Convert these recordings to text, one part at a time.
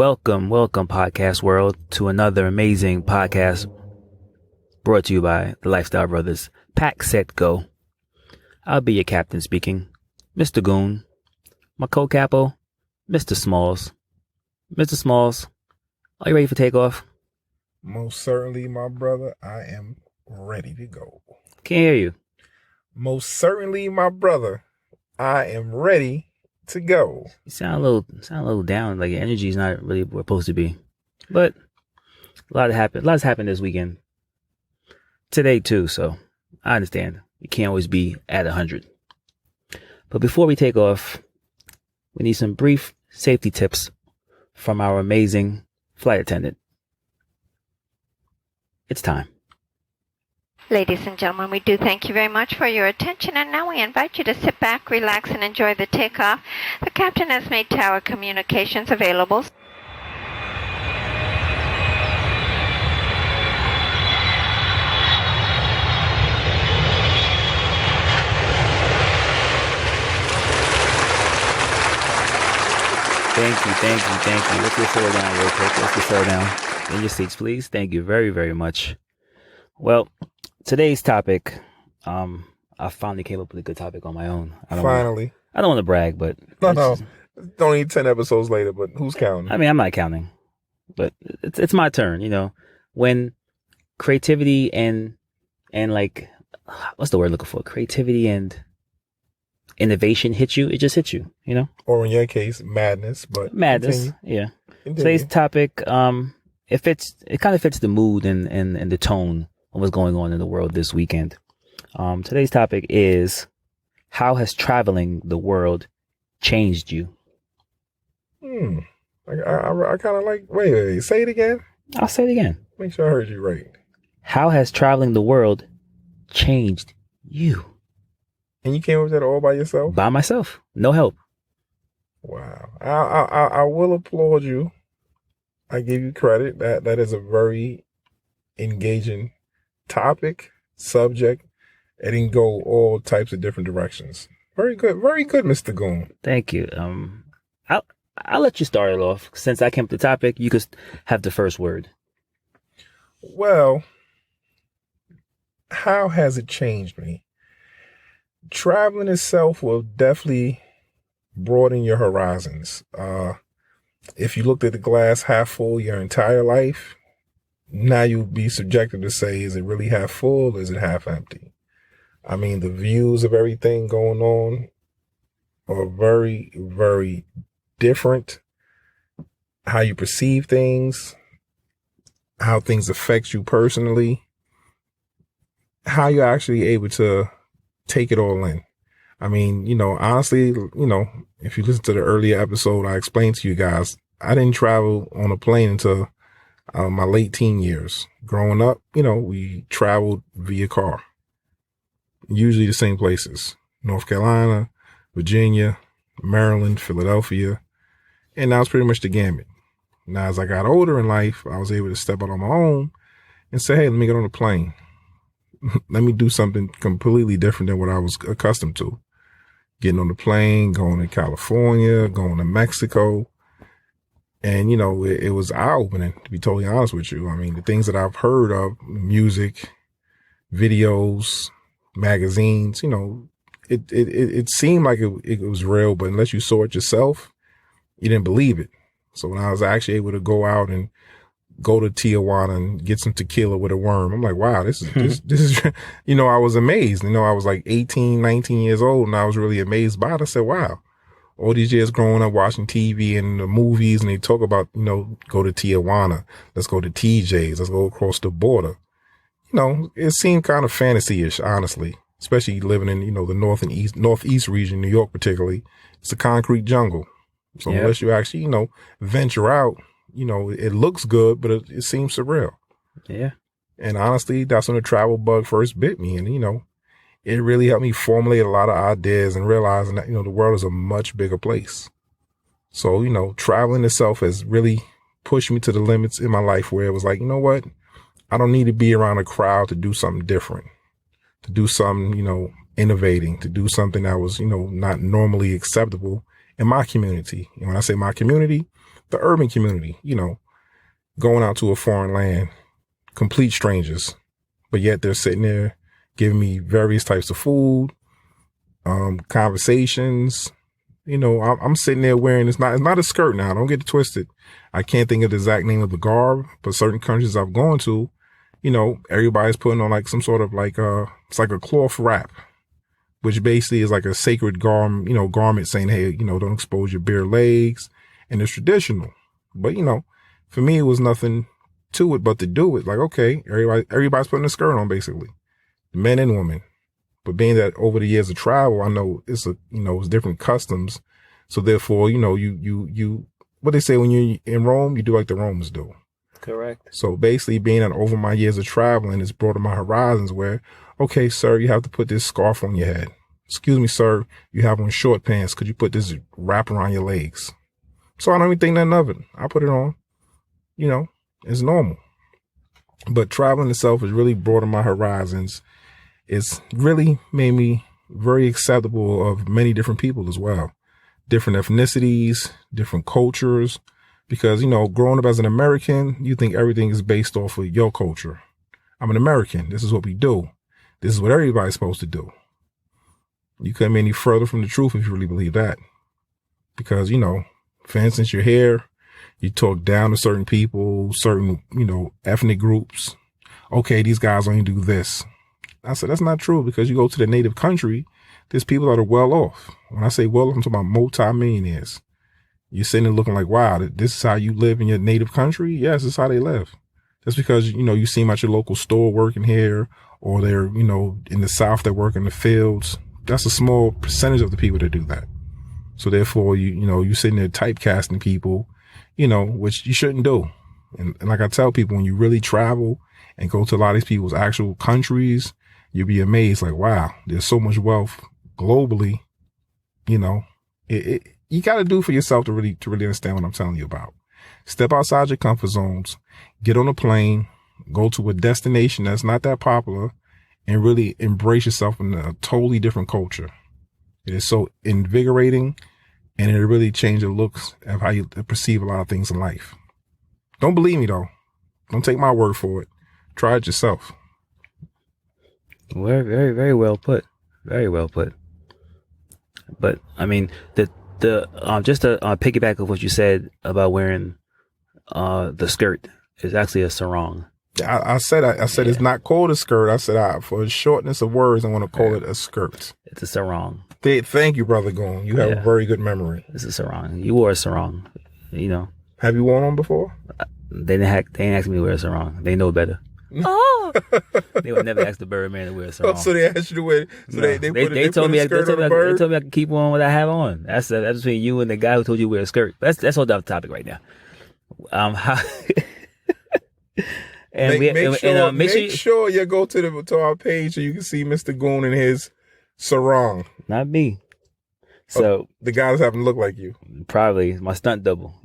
Welcome, podcast world, to another amazing podcast brought to you by the Lifestyle Brothers. PackSetGo. I'll be your captain speaking. Mr. Goon. My co-capo, Mr. Smalls. Mr. Smalls, are you ready for takeoff? Most certainly, my brother. I am ready to go. Can't hear you. Most certainly, my brother. I am ready to go. You sound a little down, like your energy is not really where it's supposed to be. But a lot has happened this weekend. Today too, so I understand. You can't always be at 100. But before we take off, we need some brief safety tips from our amazing flight attendant. It's time. Ladies and gentlemen, we do thank you very much for your attention, and now we invite you to sit back, relax, and enjoy the takeoff. The captain has made tower communications available. Thank you. Let's get settled down real quick. Let's get settled down. In your seats, please. Thank you very, very much. Well, today's topic, I finally came up with a good topic on my own. I don't want to brag, but No. Don't need 10 episodes later, but who's counting? I mean, I'm not counting, but it's my turn. You know, when creativity and like, what's the word I'm looking for? Creativity and innovation hit you, it just hits you. You know, or in your case, madness. But madness. Continue. Yeah. Continue. Today's topic, it kind of fits the mood and the tone of what's going on in the world this weekend. Today's topic is, how has traveling the world changed you? I kind of like, wait, say it again. I'll say it again. Make sure I heard you right. How has traveling the world changed you? And you came up with that all by yourself? By myself. No help. Wow. I will applaud you. I give you credit. That is a very engaging topic, subject. It can go all types of different directions. Very good, Mr. Goon. Thank you. I'll let you start it off. Since I came up with the topic, you could have the first word. Well, how has it changed me? Traveling itself will definitely broaden your horizons. If you looked at the glass half full your entire life, now you'd be subjected to say, is it really half full or is it half empty? I mean, the views of everything going on are very, very different. How you perceive things, how things affect you personally, how you're actually able to take it all in. I mean, honestly, if you listen to the earlier episode, I explained to you guys, I didn't travel on a plane until my late teen years. Growing up, we traveled via car, usually the same places: North Carolina, Virginia, Maryland, Philadelphia. And that was pretty much the gamut. Now, as I got older in life, I was able to step out on my own and say, hey, let me get on a plane. Let me do something completely different than what I was accustomed to. Getting on the plane, going to California, going to Mexico. And, it was eye-opening, to be totally honest with you. I mean, the things that I've heard of, music, videos, magazines, it seemed like it was real, but unless you saw it yourself, you didn't believe it. So when I was actually able to go out and go to Tijuana and get some tequila with a worm, I'm like, wow, this is, I was amazed. I was like 18, 19 years old, and I was really amazed by it. I said, wow, all these years growing up watching TV and the movies, and they talk about, go to Tijuana, let's go to TJ's, let's go across the border. It seemed kind of fantasy-ish, honestly, especially living in, the northeast region, New York particularly. It's a concrete jungle. So unless you actually, venture out, it looks good, but it seems surreal. Yeah. And honestly, that's when the travel bug first bit me. And, it really helped me formulate a lot of ideas and realizing that, the world is a much bigger place. So, traveling itself has really pushed me to the limits in my life where it was like, you know what? I don't need to be around a crowd to do something different, to do something, innovating, to do something that was, not normally acceptable in my community. And when I say my community, the urban community, going out to a foreign land, complete strangers, but yet they're sitting there giving me various types of food, conversations. I'm sitting there wearing, it's not a skirt now. Don't get it twisted. I can't think of the exact name of the garb, but certain countries I've gone to, everybody's putting on like some sort of like, it's like a cloth wrap, which basically is like a sacred garment saying, hey, don't expose your bare legs. And it's traditional. But, for me, it was nothing to it but to do it. Like, okay, everybody's putting a skirt on basically, men and women. But being that over the years of travel, I know it's different customs. So therefore, you what they say when you're in Rome, you do like the Romans do. Correct. So basically being that over my years of traveling, it's broadened my horizons where, okay, sir, you have to put this scarf on your head. Excuse me, sir, you have on short pants. Could you put this wrap around your legs? So I don't even think nothing of it. I put it on, it's normal. But traveling itself has really broadened my horizons. It's really made me very acceptable of many different people as well. Different ethnicities, different cultures. Because, growing up as an American, you think everything is based off of your culture. I'm an American. This is what we do. This is what everybody's supposed to do. You couldn't be any further from the truth if you really believe that. Because, for instance, you're here, you talk down to certain people, certain, ethnic groups. Okay, these guys only do this. I said, that's not true, because you go to the native country, there's people that are well off. When I say well off, I'm talking about multi-millionaires. You're sitting there looking like, wow, this is how you live in your native country? Yes, this is how they live. That's because, you see them at your local store working here, or they're, in the South, they work in the fields. That's a small percentage of the people that do that. So therefore, you're sitting there typecasting people, which you shouldn't do. And like I tell people, when you really travel and go to a lot of these people's actual countries, you'll be amazed, like, wow, there's so much wealth globally. You got to do for yourself to really understand what I'm telling you about. Step outside your comfort zones, get on a plane, go to a destination that's not that popular, and really embrace yourself in a totally different culture. It is so invigorating, and it really changes the looks of how you perceive a lot of things in life. Don't believe me though. Don't take my word for it. Try it yourself. Very, very, very well put. Very well put. But I mean, just to piggyback of what you said about wearing the skirt is actually a sarong. I said It's not called a skirt. I said for shortness of words, I want to call it a skirt. It's a sarong. Thank you, Brother Goon. You have a very good memory. It's a sarong. You wore a sarong. Have you worn one before? They didn't ask me to wear a sarong. They know better. Oh, they would never ask the Birdman to wear a sarong. Oh, so they asked you to wear. So no. They told me I could keep on what I have on. That's between you and the guy who told you to wear a skirt. That's all off topic right now. And make sure you go to our page so you can see Mr. Goon and his sarong. Not me. So the guy that's having to look like you. Probably my stunt double.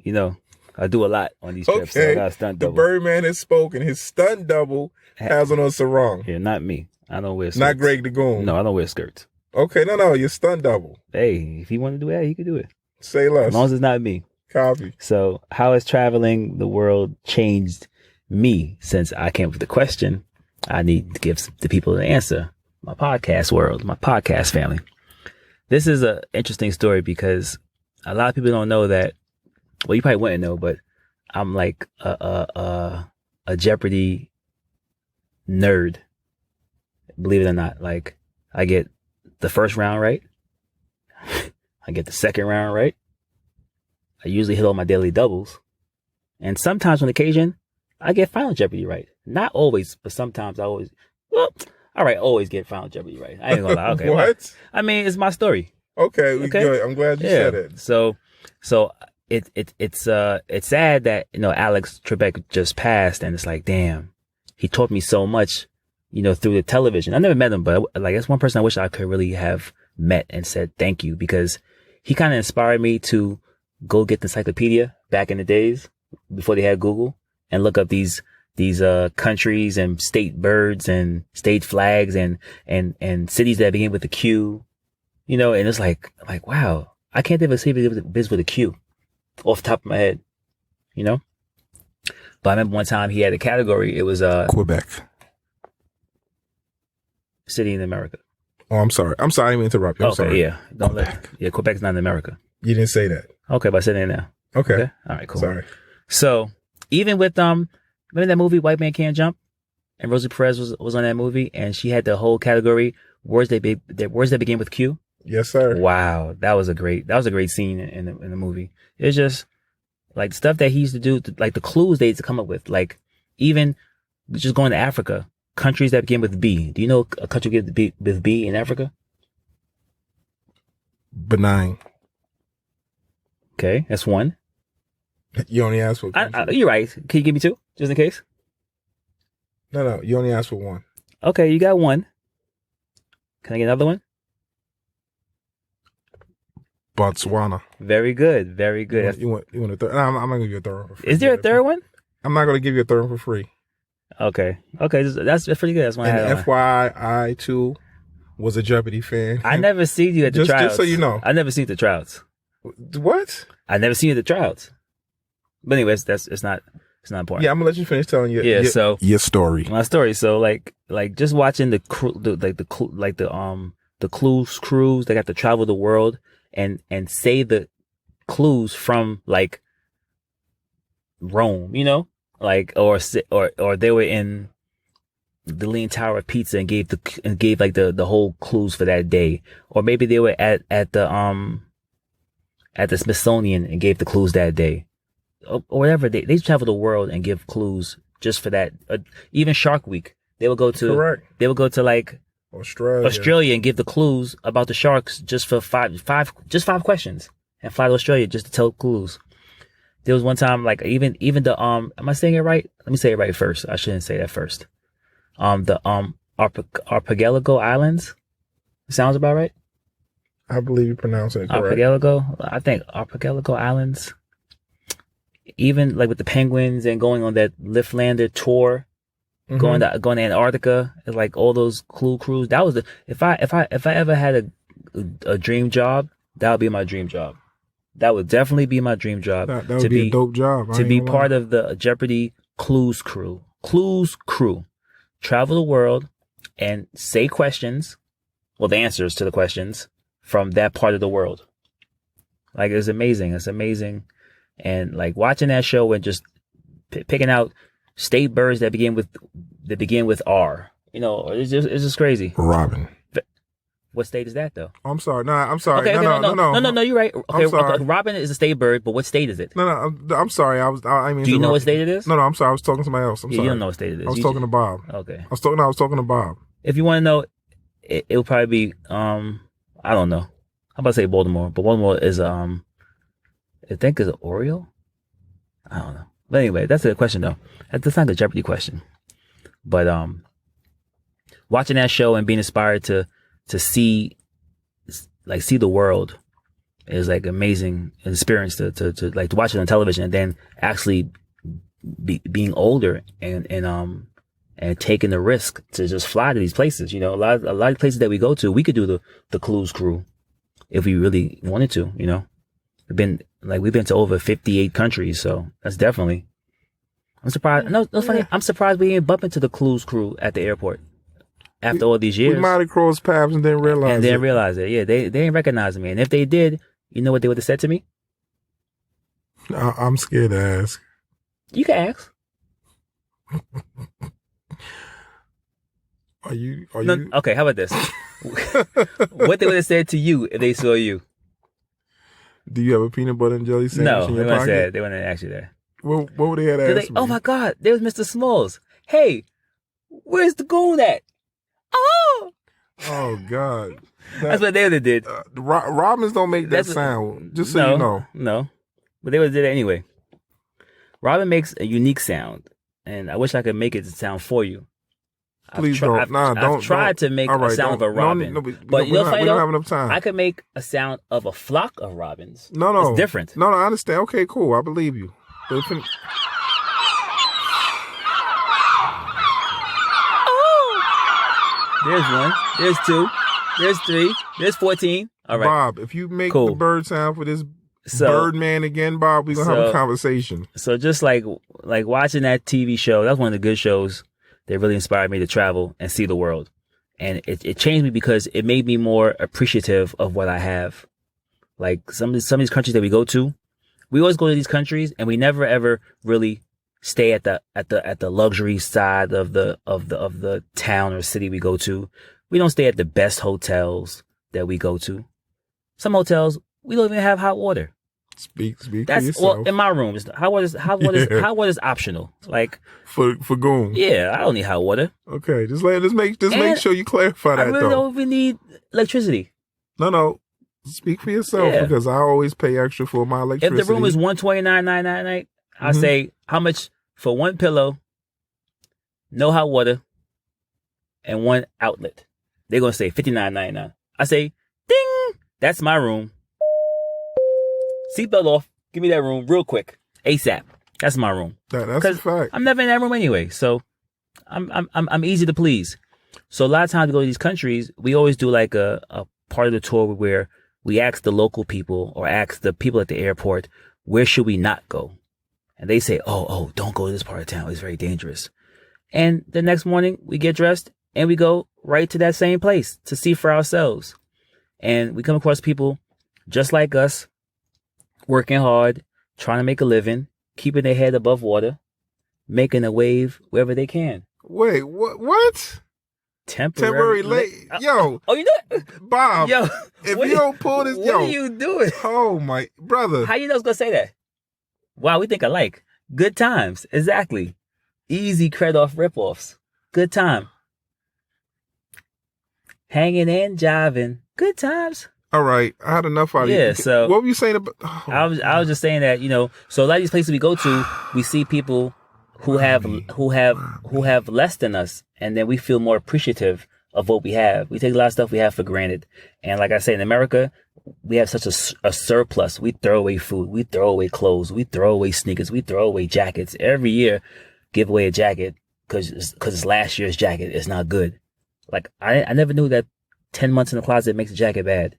I do a lot on these trips. So I got a stunt double. The Birdman has spoken. His stunt double has on a sarong. Yeah, not me. I don't wear skirts. Not Greg the Goon. No, I don't wear skirts. Okay, no, your stunt double. Hey, if he want to do that, he could do it. Say less. As long as it's not me. Copy. So how has traveling the world changed me? Since I came up with the question, I need to give the people an answer. My podcast world, my podcast family. This is an interesting story because a lot of people don't know that. Well, you probably wouldn't know, but I'm like a Jeopardy nerd. Believe it or not, like I get the first round right. I get the second round right. I usually hit all my daily doubles, and sometimes on occasion I get Final Jeopardy right. Not always, but sometimes I always. Well, all right, always get Final Jeopardy right. I ain't gonna lie. Okay, what? Well, I mean, it's my story. Okay, good. I'm glad you said it. So it's sad that Alex Trebek just passed, and it's like, damn, he taught me so much, through the television. I never met him, but like that's one person I wish I could really have met and said thank you, because he kind of inspired me to go get the encyclopedia back in the days before they had Google and look up these countries and state birds and state flags and cities that begin with a Q, and it's like, wow, I can't think of a city that begins with a Q off the top of my head. you know. But I remember one time he had a category. It was Quebec. city in America. Oh, I'm sorry. I didn't mean to interrupt you. I'm sorry. Yeah. Quebec's not in America. You didn't say that. Okay, but I said it now. Okay. All right, cool. Sorry. So even with remember that movie White Man Can't Jump? And Rosie Perez was on that movie, and she had the whole category words that begin with Q. Yes, sir. Wow, that was a great scene in the movie. It's just like stuff that he used to do, like the clues they used to come up with, like even just going to Africa, countries that begin with B. Do you know a country with B in Africa? Benign. Okay, that's one. You only asked for. You're right. Can you give me two, just in case? No. You only asked for one. Okay, you got one. Can I get another one? Botswana. Very good. Very good. You want a third? I'm not gonna give you a third one for free. Is there a third one? I'm not gonna give you a third one for free. Okay. That's pretty good. That's one. And FYI, I too was a Jeopardy fan. I never seen you at the tryouts. Just so you know, I never seen the tryouts. What? I never seen you at the tryouts. But anyways, it's not important. Yeah, I'm gonna let you finish telling your your story. My story. So like just watching the clues crews that got to travel the world and say the clues from like Rome, you know, like or they were in the Leaning Tower of Pizza and gave like the whole clues for that day, or maybe they were at the Smithsonian and gave the clues that day. Or whatever, they travel the world and give clues just for that. Even Shark Week, they will go to like Australia and give the clues about the sharks just for five questions and fly to Australia just to tell clues. There was one time like even the am I saying it right? Let me say it right first. I shouldn't say that first. The Archipelago Islands. Sounds about right? I believe you pronounce it correct. Archipelago. I think Archipelago Islands. Even like with the penguins and going on that Liftlander tour, going to Antarctica, it's like all those clue crews. That was if I ever had a dream job, that would be my dream job. That would definitely be my dream job. That would be a dope job. To be part of the Jeopardy clues crew. Travel the world and say questions, well, the answers to the questions from that part of the world. Like it's amazing. It's amazing. And like watching that show and just picking out state birds that begin with R, you know, it's just crazy. Robin. What state is that though? I'm sorry. No, I'm sorry. Okay, no, you're right. Okay, I'm sorry. Robin is a state bird, but what state is it? No, I'm sorry. I mean. Do you know what state it is? No, I'm sorry. I was talking to somebody else. I'm sorry. You don't know what state it is. I was talking to Bob. Okay. I was talking to Bob. If you want to know, it'll probably be I don't know. I'm about to say Baltimore, but Baltimore is I think it's Oriole. I don't know. But anyway, that's a good question though. That's not a Jeopardy question. But watching that show and being inspired to see the world is like amazing experience to like to watch it on television and then actually being older and taking the risk to just fly to these places. You know, a lot of places that we go to, we could do the clues crew if we really wanted to, you know. We've been to over 58 countries, so that's definitely. I'm surprised. No, it's funny. I'm surprised we didn't bump into the clues crew at the airport after all these years. We might have crossed paths and didn't realize it. Yeah, they didn't recognize me, and if they did, you know what they would have said to me? I'm scared to ask. You can ask. Are you? Okay, how about this? What they would have said to you if they saw you? Do you have a peanut butter and jelly sandwich in your pocket? They wouldn't ask you that. What would they have asked me? Oh my God, there's Mr. Smalls. Hey, where's the goon at? Oh! Oh God. That's what they would have did. Robins don't make that sound, just so you know. No, but they would have did it anyway. Robin makes a unique sound, and I wish I could make it sound for you. Please don't. I've tried to make a sound of a robin. But you know, we don't have enough time. I could make a sound of a flock of robins. No. It's different. No, I understand. Okay, cool. I believe you. But There's one. There's two. There's three. There's 14. All right. Bob, if you make the bird sound for this So Birdman again, Bob. We're gonna have a conversation. So just like watching that TV show, that's one of the good shows that really inspired me to travel and see the world. And it changed me because it made me more appreciative of what I have. Like some of these countries that we go to, we always go to these countries and we never ever really stay at the luxury side of the town or city we go to. We don't stay at the best hotels that we go to. Some hotels we don't even have hot water. Speak for That's yourself. well in my room. Hot water is optional. Like for goon. Yeah, I don't need hot water. Okay, just make sure you clarify that. I really don't even need electricity. No. Speak for yourself because I always pay extra for my electricity. If the room is $129.99 a night, I'll say how much for one pillow, no hot water, and one outlet. They're gonna say $59.99. I say, ding, that's my room. Seatbelt off. Give me that room real quick, ASAP. That's my room. That's a fact. I'm never in that room anyway, so I'm easy to please. So a lot of times we go to these countries, we always do like a part of the tour where we ask the local people or ask the people at the airport, where should we not go? And they say, oh, don't go to this part of town. It's very dangerous. And the next morning we get dressed and we go right to that same place to see for ourselves. And we come across people just like us, working hard, trying to make a living, keeping their head above water, making a wave wherever they can. Wait, what? Temporary late. Yo. Oh, you know what? Bob. Yo. If you don't pull this, what are you doing? Oh, my brother. How you know it's going to say that? Wow, we think alike. Good times. Exactly. Easy credit off ripoffs. Good time. Hanging and jiving. Good times. All right. I had enough out of you. Yeah, so. What were you saying about. I was just saying that, so a lot of these places we go to, we see people who have less than us, and then we feel more appreciative of what we have. We take a lot of stuff we have for granted. And like I say, in America, we have such a surplus. We throw away food, we throw away clothes, we throw away sneakers, we throw away jackets. Every year, give away a jacket because it's last year's jacket. It's not good. Like I never knew that 10 months in the closet makes a jacket bad.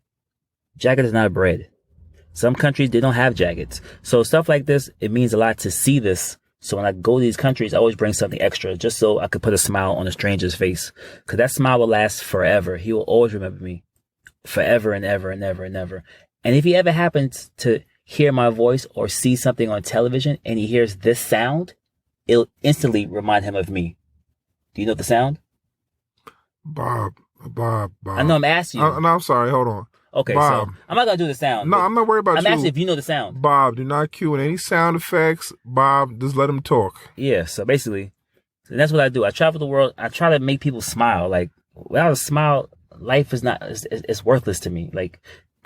Jacket is not bread. Some countries, they don't have jackets. So stuff like this, it means a lot to see this. So when I go to these countries, I always bring something extra just so I could put a smile on a stranger's face. Because that smile will last forever. He will always remember me. Forever and ever and ever and ever. And if he ever happens to hear my voice or see something on television and he hears this sound, it'll instantly remind him of me. Do you know the sound? Bob. I know I'm asking you. No, I'm sorry. Hold on. Okay, Bob. so I'm not going to do the sound. No, I'm not worried about you. I'm asking if you know the sound. Bob, do not cue in any sound effects. Bob, just let him talk. Yeah, so basically, and that's what I do. I travel the world. I try to make people smile. Like, without a smile, life is not, it's worthless to me. Like,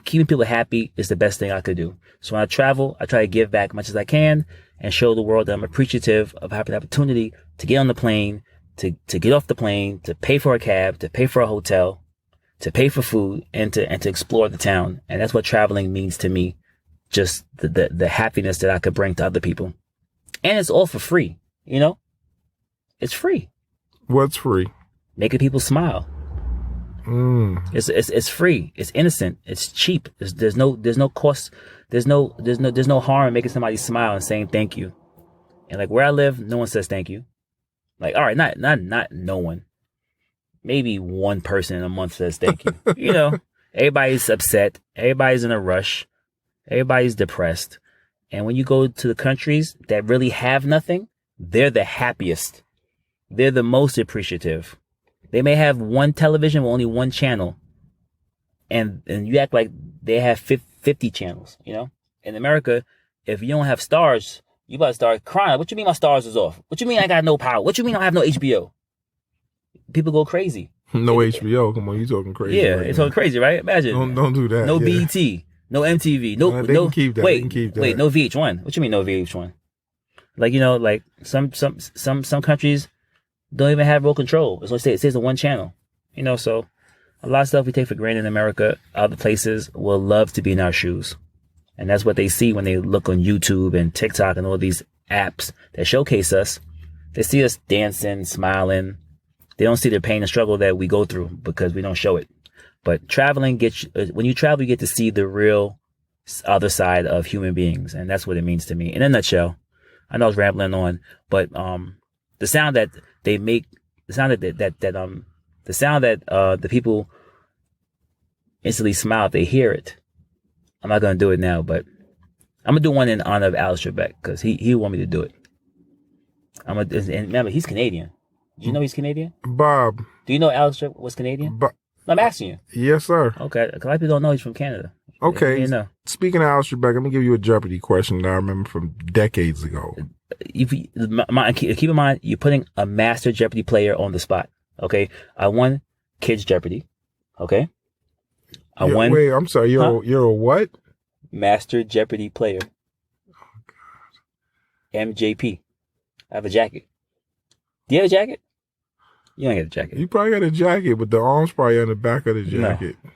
keeping people happy is the best thing I could do. So when I travel, I try to give back as much as I can and show the world that I'm appreciative of having the opportunity to get on the plane, to get off the plane, to pay for a cab, to pay for a hotel, to pay for food, and to explore the town. And that's what traveling means to me. Just the happiness that I could bring to other people. And it's all for free, It's free. What's free? Making people smile. It's free. It's innocent. It's cheap. There's no cost. There's no harm in making somebody smile and saying thank you. And like where I live, no one says thank you. Like, all right, not no one. Maybe one person in a month says thank you. Everybody's upset. Everybody's in a rush. Everybody's depressed. And when you go to the countries that really have nothing, they're the happiest. They're the most appreciative. They may have one television with only one channel. And you act like they have 50 channels, In America, if you don't have stars, you about to start crying. What you mean my stars is off? What you mean I got no power? What you mean I have no HBO? People go crazy. No HBO. Come on, you talking crazy. Yeah, right it's now. talking crazy, right? Imagine. Don't do that. No yeah. BET. No MTV. No. They can keep that. Wait, they can keep that. wait. No VH1. What you mean no VH1? Like like some countries don't even have real control. It's like it says on one channel. So a lot of stuff we take for granted in America, other places will love to be in our shoes. And that's what they see when they look on YouTube and TikTok and all these apps that showcase us. They see us dancing, smiling. They don't see the pain and struggle that we go through because we don't show it. But traveling when you travel, you get to see the real other side of human beings. And that's what it means to me. In a nutshell, I know I was rambling on, but the sound that they make, the sound that the people instantly smile if they hear it. I'm not going to do it now, but I'm going to do one in honor of Alex Trebek because he wanted me to do it. And remember, he's Canadian. Did you know he's Canadian? Bob. Do you know Alex Trebek was Canadian? I'm asking you. Yes, sir. Okay. A lot of people don't know he's from Canada. Okay. You know. Speaking of Alex Trebek, I'm going to give you a Jeopardy question that I remember from decades ago. Keep in mind, you're putting a master Jeopardy player on the spot. Okay. I won Kids Jeopardy. Okay. Wait, I'm sorry. You're a what? Master Jeopardy player. Oh, God. MJP. I have a jacket. Do you have a jacket? You don't get a jacket. You probably got a jacket, but the arm's probably on the back of the jacket. No.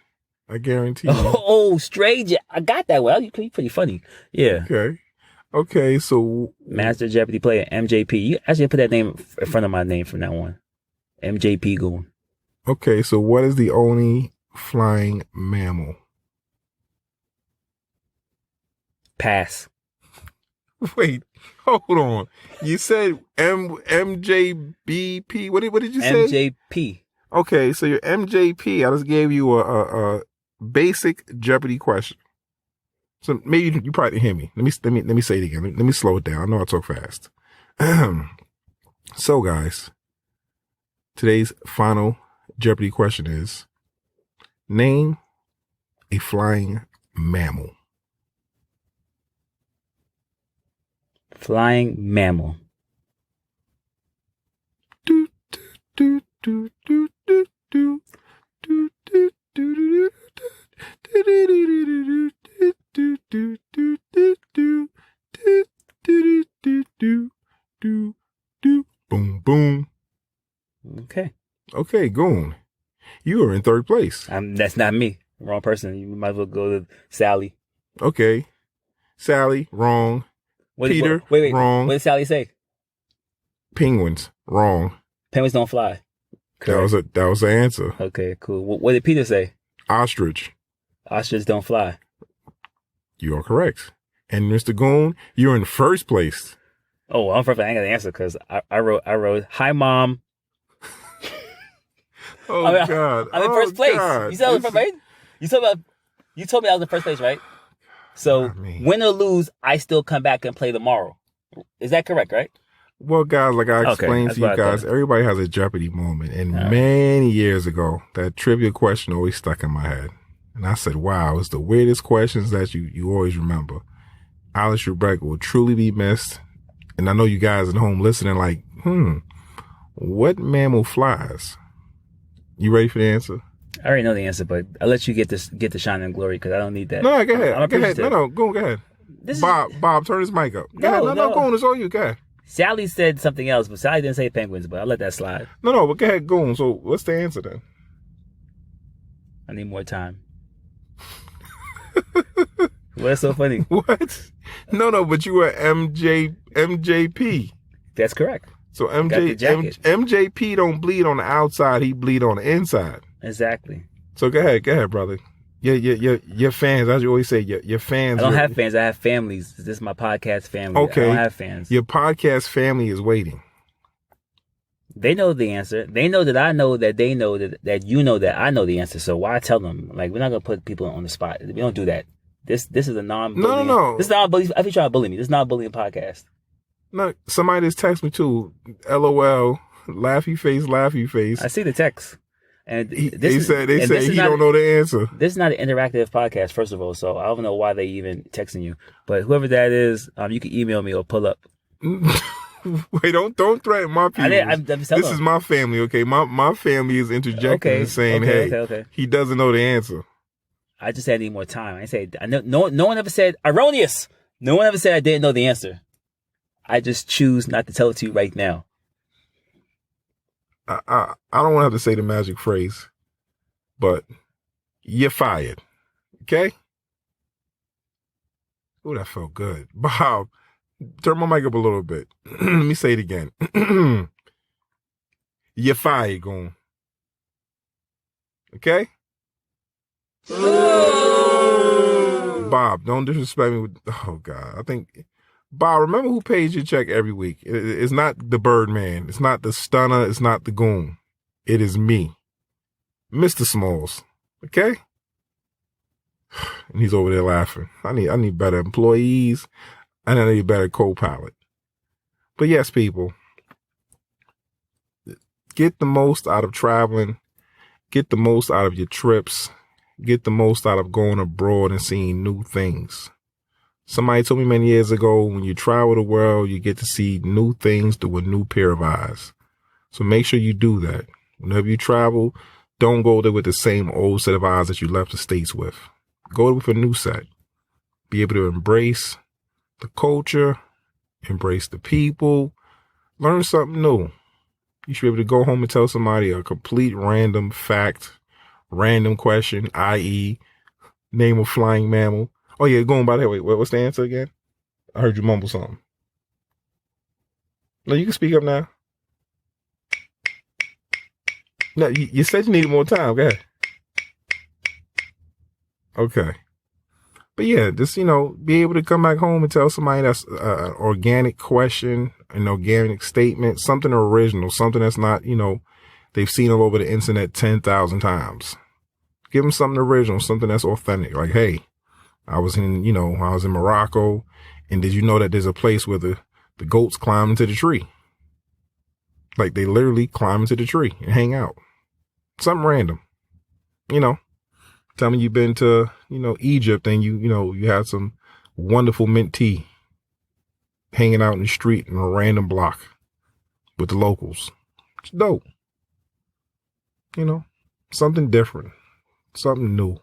I guarantee you. Oh, straight. I got that one. You're pretty funny. Yeah. Okay, so. Master Jeopardy player, MJP. You actually put that name in front of my name from now on. MJP Goon. Okay, so what is the only flying mammal? Pass. Wait, hold on. You said MJBP. What did you say? MJP. Okay, so your MJP. I just gave you a basic Jeopardy question. So maybe you probably didn't hear me. Let me say it again. Let me slow it down. I know I talk fast. So guys, today's final Jeopardy question is: name a flying mammal. Flying mammal. Boom, boom. Okay, Goon. You are in third place. That's not me. Wrong person. You might as well go to Sally. Okay. Sally, wrong. Peter, wait. Wrong. What did Sally say? Penguins, wrong. Penguins don't fly. Correct. That was the answer. Okay, cool. What did Peter say? Ostrich. Ostriches don't fly. You are correct. And Mr. Goon, you're in first place. Oh, I'm first. I ain't got the answer because I wrote, "Hi, Mom." God. I'm in first place. God. You said I was in first place? You told me I was in first place, right? So win or lose, I still come back and play tomorrow. Is that correct, right? Well, guys, like I explained to you guys, everybody has a Jeopardy moment. And many years ago, that trivia question always stuck in my head. And I said, wow, it's the weirdest questions that you always remember. Alex Trebek will truly be missed. And I know you guys at home listening like, what mammal flies? You ready for the answer? I already know the answer, but I'll let you get the shine and glory because I don't need that. No, go ahead. Go ahead. No, go ahead. Bob, turn his mic up. Go ahead. No, go on. It's all you. Go ahead. Sally said something else, but Sally didn't say penguins, but I'll let that slide. No, but go ahead, go on. So what's the answer then? I need more time. What's so funny? What? No, but you were MJP. That's correct. So MJP don't bleed on the outside, he bleed on the inside. Exactly. So go ahead, brother. Your fans, as you always say, your fans. I don't have fans. I have families. This is my podcast family. Okay. I don't have fans. Your podcast family is waiting. They know the answer. They know that I know that they know that you know that I know the answer. So why tell them? Like, we're not gonna put people on the spot. We don't do that. This is a non-bullying. No. This is not a bullying. I think you're trying to bully me. This is not a bullying podcast. No, somebody just texted me too. LOL, laughy face. I see the text. And they said he don't know the answer. This is not an interactive podcast, first of all, so I don't know why they even texting you. But whoever that is, you can email me or pull up. Wait, don't threaten my people. This is my family, okay? My family is interjecting and saying, hey, he doesn't know the answer. I just said I need more time. I said no one ever said erroneous. No one ever said I didn't know the answer. I just choose not to tell it to you right now. I don't want to have to say the magic phrase, but you're fired. Okay? Oh, that felt good. Bob, turn my mic up a little bit. Let me say it again. You're fired, Goon. Okay? Bob, Bob, don't disrespect me with, oh God. I think, Bob, remember who pays your check every week. It's not the Birdman. It's not the Stunner. It's not the Goon. It is me, Mr. Smalls. Okay? And he's over there laughing. I need better employees, and I need a better co-pilot. But yes, people, get the most out of traveling. Get the most out of your trips. Get the most out of going abroad and seeing new things. Somebody told me many years ago, when you travel the world, you get to see new things through a new pair of eyes. So make sure you do that. Whenever you travel, don't go there with the same old set of eyes that you left the States with. Go with a new set. Be able to embrace the culture, embrace the people, learn something new. You should be able to go home and tell somebody a complete random fact, random question, i.e., name a flying mammal. Oh, yeah, going by the way, what's the answer again? I heard you mumble something. No, you can speak up now. No, you said you needed more time. Go ahead. Okay. But yeah, just, be able to come back home and tell somebody that's an organic question, an organic statement, something original, something that's not, they've seen all over the internet 10,000 times. Give them something original, something that's authentic. Like, hey, I was in Morocco, and did you know that there's a place where the goats climb into the tree? Like, they literally climb into the tree and hang out. Something random. Tell me you've been to, Egypt, and you had some wonderful mint tea hanging out in the street in a random block with the locals. It's dope. Something different, something new,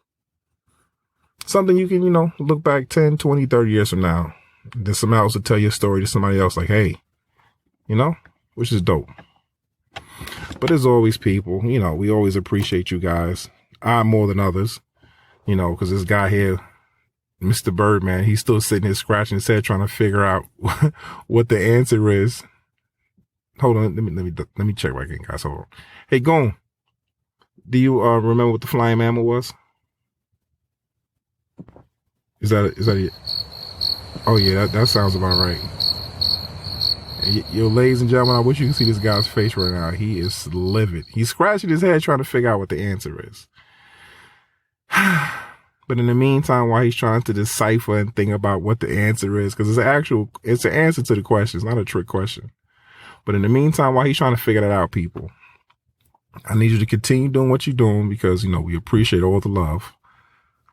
something you can, look back 10, 20, 30 years from now. Then somebody else will tell your story to somebody else like, hey, which is dope. But as always, people, we always appreciate you guys. I more than others, because this guy here, Mr. Birdman, he's still sitting here scratching his head trying to figure out what the answer is. Hold on, let me check right again, guys. Hold on. Hey, Goon, do you remember what the flying mammal was? Is that it? Oh yeah, that sounds about right. Yo, ladies and gentlemen, I wish you could see this guy's face right now. He is livid. He's scratching his head trying to figure out what the answer is. But in the meantime, while he's trying to decipher and think about what the answer is, because it's an answer to the question. It's not a trick question. But in the meantime, while he's trying to figure that out, people, I need you to continue doing what you're doing because, we appreciate all the love.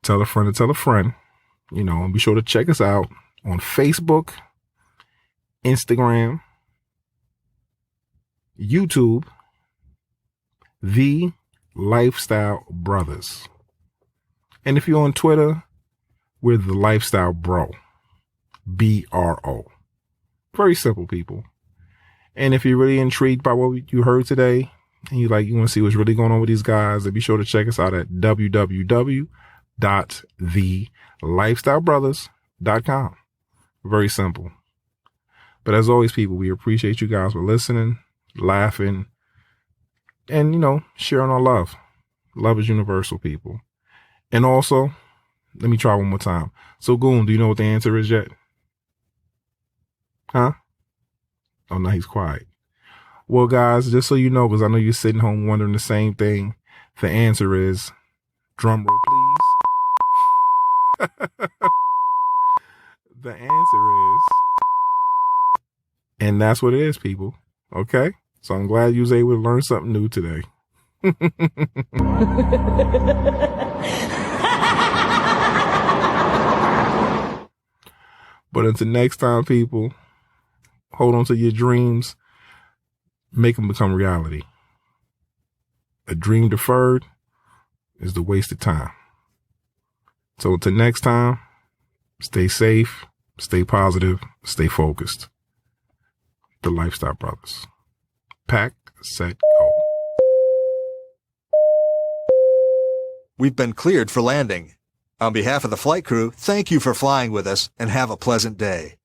Tell a friend to tell a friend, and be sure to check us out on Facebook, Instagram, YouTube, The Lifestyle Brothers. And if you're on Twitter, we're The Lifestyle Bro, BRO. Very simple, people. And if you're really intrigued by what you heard today and you want to see what's really going on with these guys, then be sure to check us out at www.thelifestylebrothers.com. Very simple. But as always, people, we appreciate you guys for listening, laughing, and, sharing our love. Love is universal, people. And also, let me try one more time. So, Goon, do you know what the answer is yet? Huh? Oh, no, he's quiet. Well, guys, just so you know, because I know you're sitting home wondering the same thing, the answer is, drum roll, please. The answer is, and that's what it is, people. Okay? So I'm glad you was able to learn something new today. But until next time, people, hold on to your dreams. Make them become reality. A dream deferred is the waste of time. So until next time, stay safe, stay positive, stay focused. The Lifestyle Brothers. Pack, set, go. We've been cleared for landing. On behalf of the flight crew, thank you for flying with us and have a pleasant day.